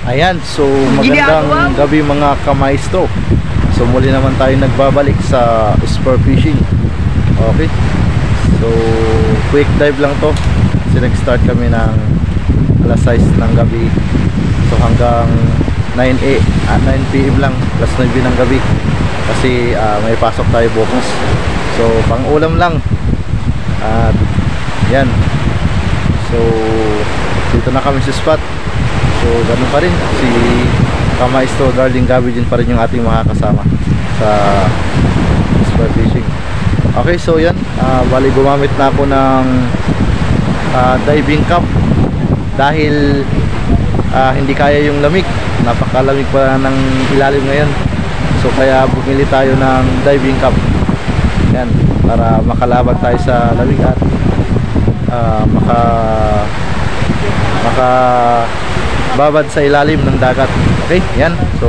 Ayan, so magandang gabi mga kamaestro. So muli naman tayo nagbabalik sa spur fishing. Okay, so quick dive lang to kasi nag-start kami ng alas 6 ng gabi. So hanggang 9 PM lang, alas 9 ng gabi kasi may pasok tayo bukas. So pang ulam lang. At yan, so dito na kami sa spot. So ganun pa rin, si Kamaestro Darling Gabi din pa rin yung ating mga kasama sa spur fishing. Okay, so yan, bali gumamit na ako ng diving cap dahil hindi kaya yung lamig, napakalamig pa ng ilalim ngayon. So kaya bumili tayo ng diving cap, yan, para makalabag tayo sa lamig at babad sa ilalim ng dagat. Okay, yan. So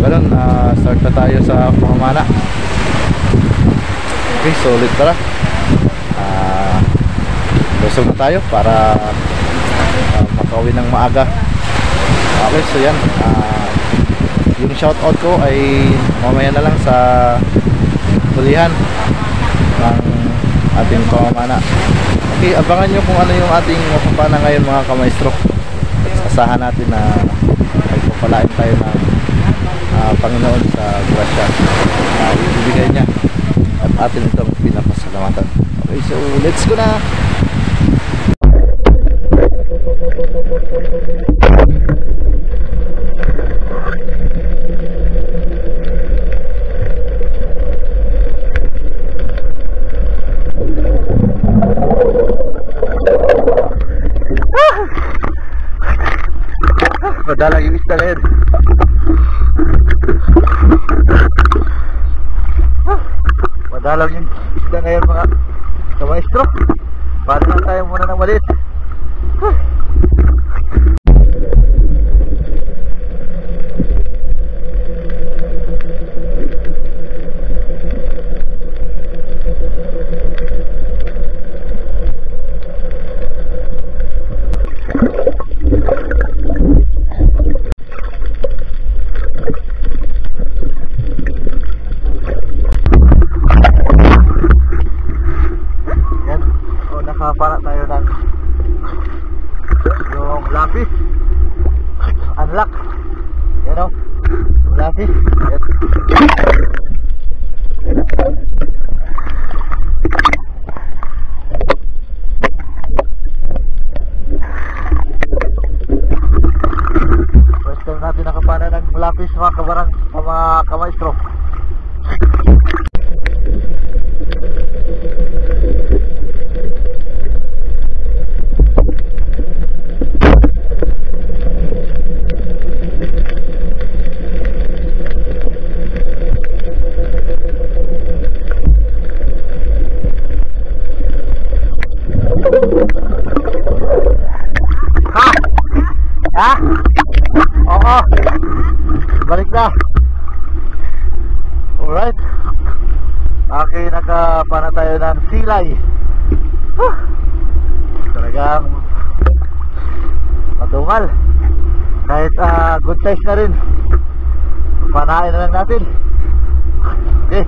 ganun, start na tayo sa pamamana. Okay, so ulit tara. Lusog na tayo para makauwi ng maaga. Okay, so yan. Yung shoutout ko ay mamaya na lang sa hulihan ng ating pamamana. Okay, abangan nyo kung ano yung ating mapapana ngayon mga kamaestro. Asahan natin na magpapalain tayo ng Panginoon sa grasya na ibibigay niya at atin itong pinapasalamatan. Okay, so let's go na. Madalang yung isda ngayon. Madalang yung isda ngayon mga kamaestro. Paano na tayo muna ng maliit. Para tayo ng yung lapis unlock, you know, yung lapis. First time natin nakapana ng lapis mga kabarang, mga kamaestro. Oo, balik na. Alright, okay, nakapana tayo ng silay. Talagang matungal. Kahit good size na rin, panain na lang natin. Okay.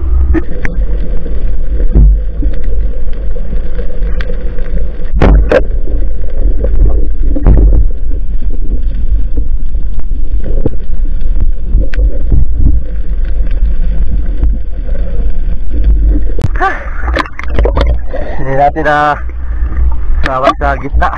Hindi natin sawat sa gitna.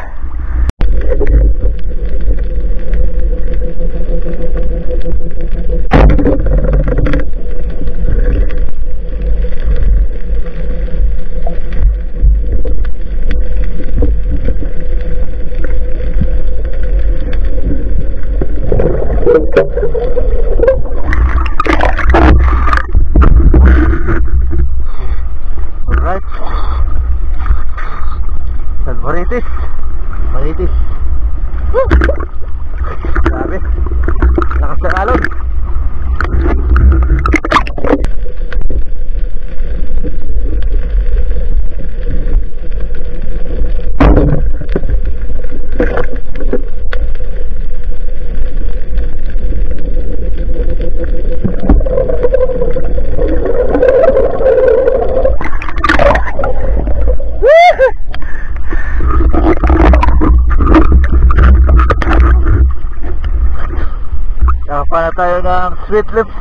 Alright. San Marites. Marites. Woo! Grabe. Lakas ng alon. Nakapa na tayo ng sweet lips.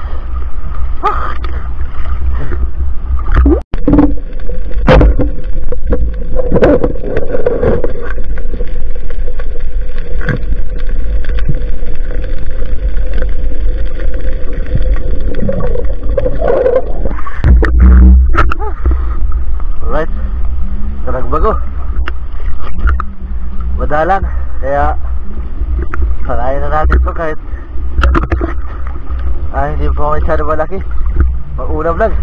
Alright, Taragbago. Madalang, kaya sanayin na natin ito kahit hindi po masyado malaki. Mag-ulam lang.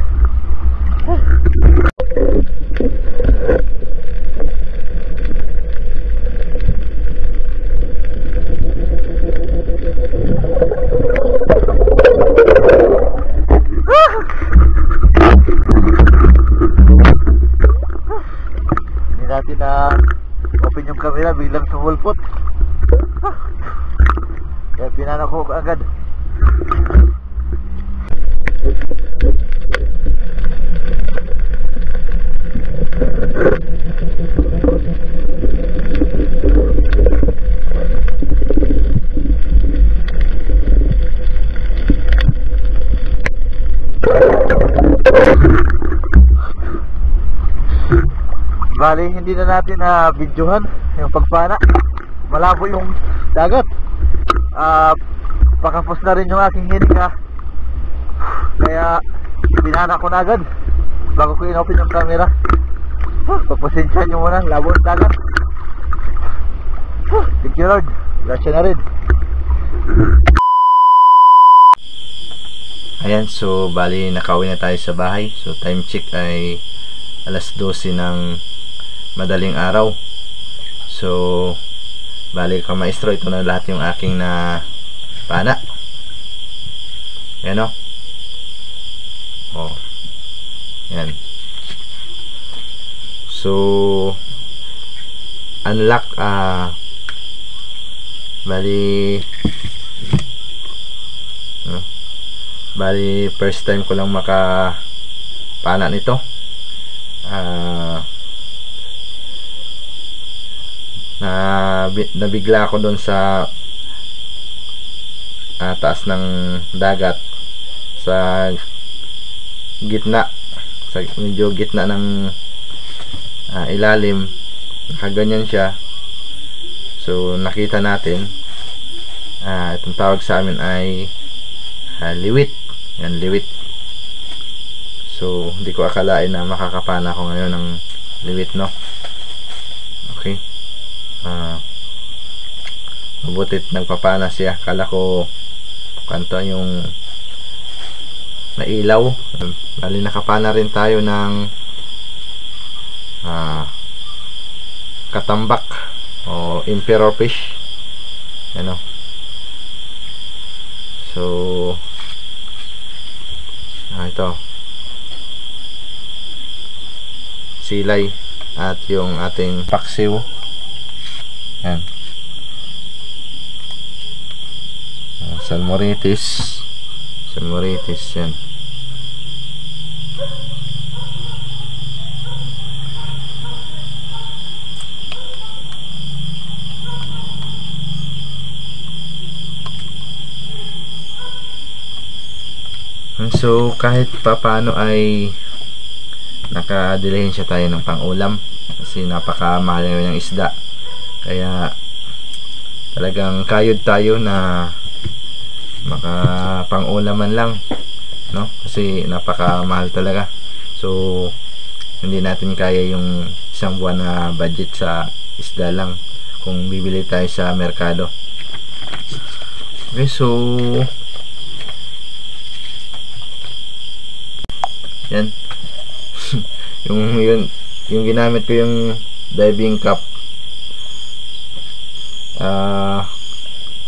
Hindi natin na open yung camera bilang sumulpot. Kaya pinana ko agad. Bali, hindi na natin videohan yung pagpana. Malabo yung dagat. Pakapos na rin yung aking hininga. Kaya pinana ko na agad bago ko in-open yung camera. Pagpasensya nyo muna, labo yung dagat. Thank you Lord. Gracias na rin. Ayan, so bali nakauwi na tayo sa bahay. So time check ay alas 12 ng madaling araw. So bali ka maestro, ito na lahat yung aking na pana. Ayan o. Oh. Ayan. So unlock bali first time ko lang makapana nito. Nabigla ako doon sa taas ng dagat, sa gitna, sa medyo gitna ng ilalim, nakaganyan siya. So nakita natin, itong tawag sa amin ay liwit. Yan, liwit. So hindi ko akalain na makakapana ako ngayon ng liwit, no? Okay. Mabutit nagpapana siya. Kala ko kanto yung nailaw. Bali nakapana rin tayo ng katambak o emperor fish. Ano? So ito silay at yung ating paksiw. Yan. San Marites. San Marites yan. So kahit papaano ay nakadilihensya tayo ng pang-ulam kasi napakamahal ngayon ng isda. Kaya talagang kayod tayo na makapang-ulaman lang, no? Kasi napakamahal talaga. So hindi natin kaya yung isang buwan na budget sa isda lang kung bibili tayo sa merkado. Okay, so yan. yung ginamit ko yung diving cup,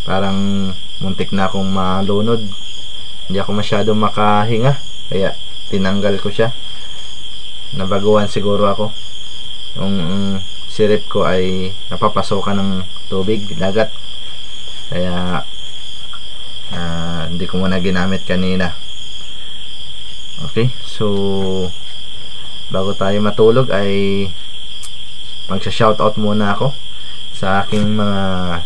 parang muntik na akong malunod, hindi ako masyadong makahinga, kaya tinanggal ko siya. Nabaguhan siguro ako, yung sirip ko ay napapasokan ng tubig, dagat, kaya hindi ko muna ginamit kanina. Okay, so bago tayo matulog ay magsa-shoutout muna ako sa aking mga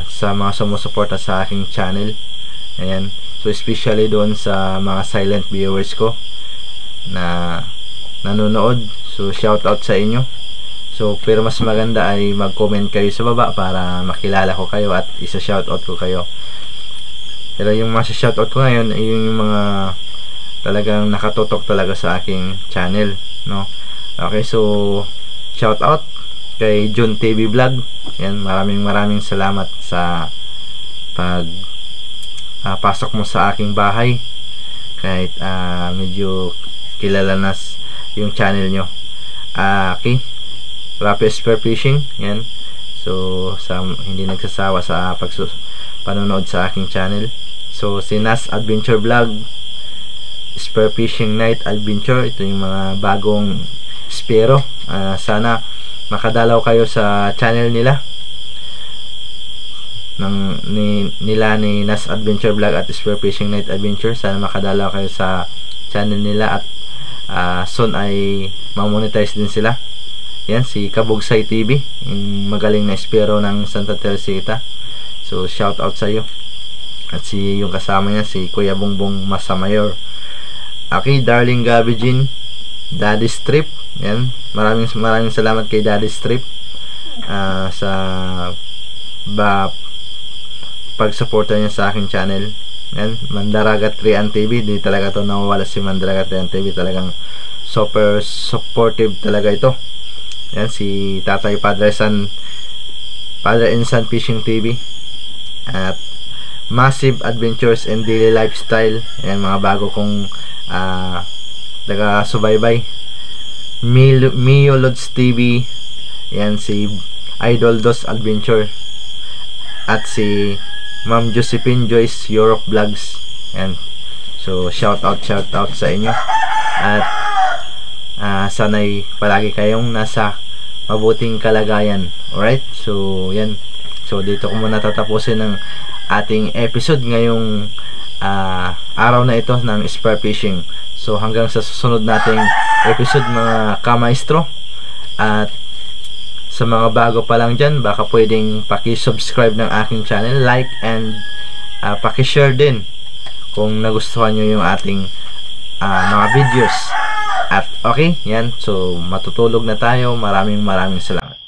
sa mga sumusuporta sa aking channel. Ayan, so especially doon sa mga silent viewers ko na nanonood, so shoutout sa inyo. So pero mas maganda ay mag-comment kayo sa baba para makilala ko kayo at isa-shoutout ko kayo. Pero yung mga shoutout ko ngayon ay yung mga talagang nakatutok talaga sa aking channel, no? Okay, so shout out kay Jun TV Vlog. Yan, maraming salamat sa pag pasok mo sa aking bahay kahit medyo kilala na yung channel nyo. Okay, Rapid Spear Fishing. Yan, so sa hindi nagsasawa sa panonood sa aking channel. So si Nas Adventure Vlog, Spear Fishing Night Adventure, ito yung mga bagong spero. Sana makadalaw kayo sa channel nila ni Nas Adventure Vlog at Spear Fishing Night Adventure. Sana makadalaw kayo sa channel nila at soon ay mamonetize din sila. Yan, si Kabugsay TV, yung magaling na spero ng Santa Teresita. So shout out sa iyo. At yung kasama niya si Kuya Bongbong Masamayor. Okay, Darling Gabi Jean, Daddy Strip. Yan, maraming salamat kay Daddy Strip sa pag-suporta niya sa aking channel. Yan, Mandaragat 3 TV, di talaga to nawawala si Mandaragat 3 TV, talagang super supportive talaga ito. Yan, si Tatay Padre and Son Fishing TV at Massive Adventures and Daily Lifestyle. Yan, mga bago kong taga-subaybay. Mio Lods TV. Yan, si Idol Dos Adventure at si Ma'am Josephine Joyce Europe Vlogs. Yan, so shout out sa inyo at sana'y palagi kayong nasa mabuting kalagayan. Alright, so yan, so dito ko muna tatapusin ng ating episode ngayong araw na ito ng spear fishing. So hanggang sa susunod nating episode mga kamaestro, at sa mga bago pa lang dyan, baka pwedeng paki-subscribe ng aking channel, like and paki-share din kung nagustuhan nyo yung ating mga videos. At okay, yan, so matutulog na tayo. Maraming salamat.